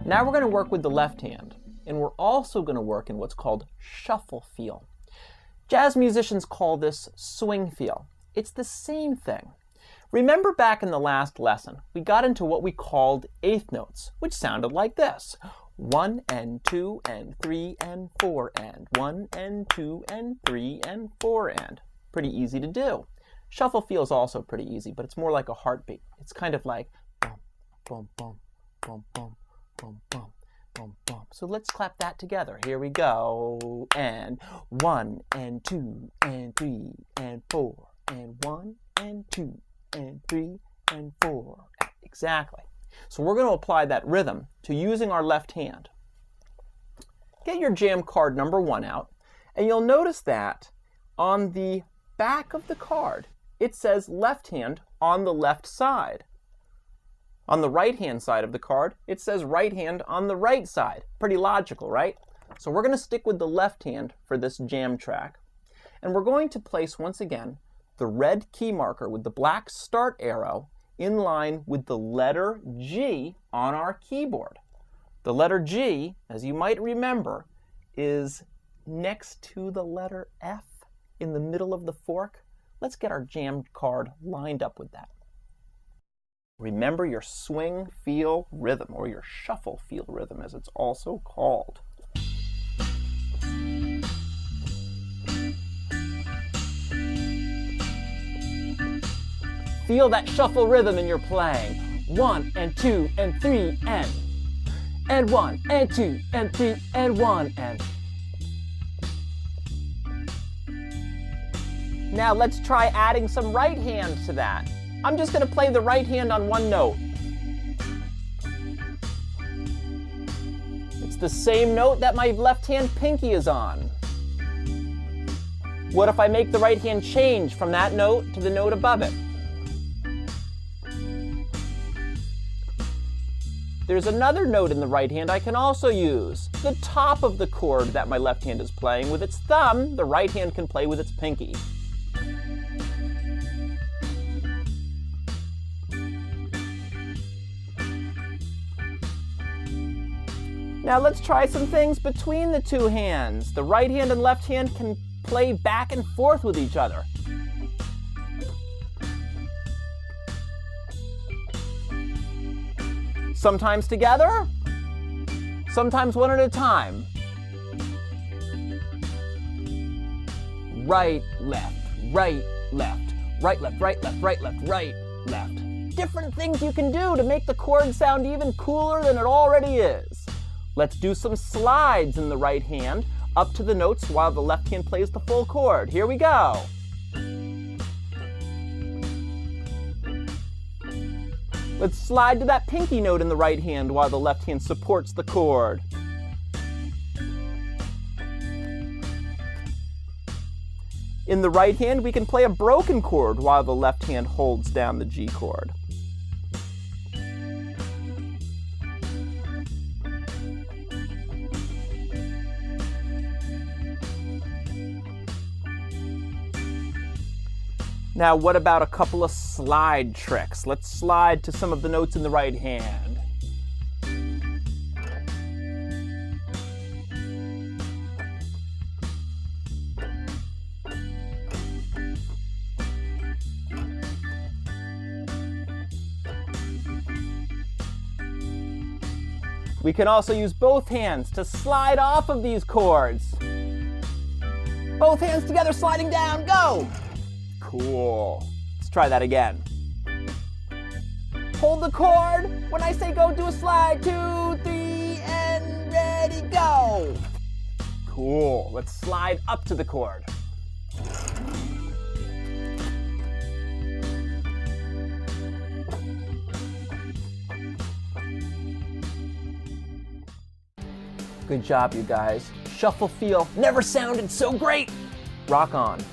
Now we're going to work with the left hand, and we're also going to work in what's called shuffle feel. Jazz musicians call this swing feel. It's the same thing. Remember back in the last lesson, we got into what we called eighth notes, which sounded like this. 1 and 2 and 3 and 4 and 1 and 2 and 3 and 4 and. Pretty easy to do. Shuffle feel is also pretty easy, but it's more like a heartbeat. It's kind of like bum, bum, bum, bum, bum, bum, bum, bum, bum. So let's clap that together. Here we go. And 1 and 2 and 3 and 4 and 1 and 2 and 3 and 4. Exactly. So we're going to apply that rhythm to using our left hand. Get your jam card number 1 out, and you'll notice that on the back of the card, it says left hand on the left side. On the right-hand side of the card, it says right hand on the right side. Pretty logical, right? So we're going to stick with the left hand for this jam track. And we're going to place, once again, the red key marker with the black start arrow in line with the letter G on our keyboard. The letter G, as you might remember, is next to the letter F in the middle of the fork. Let's get our jam card lined up with that. Remember your swing feel rhythm, or your shuffle feel rhythm as it's also called. Feel that shuffle rhythm in your playing. 1 and 2 and 3 and 1 and 2 and 3 and 1 and. Now let's try adding some right hand to that. I'm just going to play the right hand on one note. It's the same note that my left hand pinky is on. What if I make the right hand change from that note to the note above it? There's another note in the right hand I can also use. The top of the chord that my left hand is playing with its thumb, the right hand can play with its pinky. Now let's try some things between the two hands. The right hand and left hand can play back and forth with each other. Sometimes together, sometimes one at a time. Right, left, right, left, right, left, right, left, right, left, right, left. Different things you can do to make the chord sound even cooler than it already is. Let's do some slides in the right hand up to the notes while the left hand plays the full chord. Here we go. Let's slide to that pinky note in the right hand while the left hand supports the chord. In the right hand, we can play a broken chord while the left hand holds down the G chord. Now, what about a couple of slide tricks? Let's slide to some of the notes in the right hand. We can also use both hands to slide off of these chords. Both hands together, sliding down, go! Cool. Let's try that again. Hold the chord. When I say go, do a slide. 2, 3, and ready, go. Cool. Let's slide up to the chord. Good job, you guys. Shuffle feel never sounded so great. Rock on.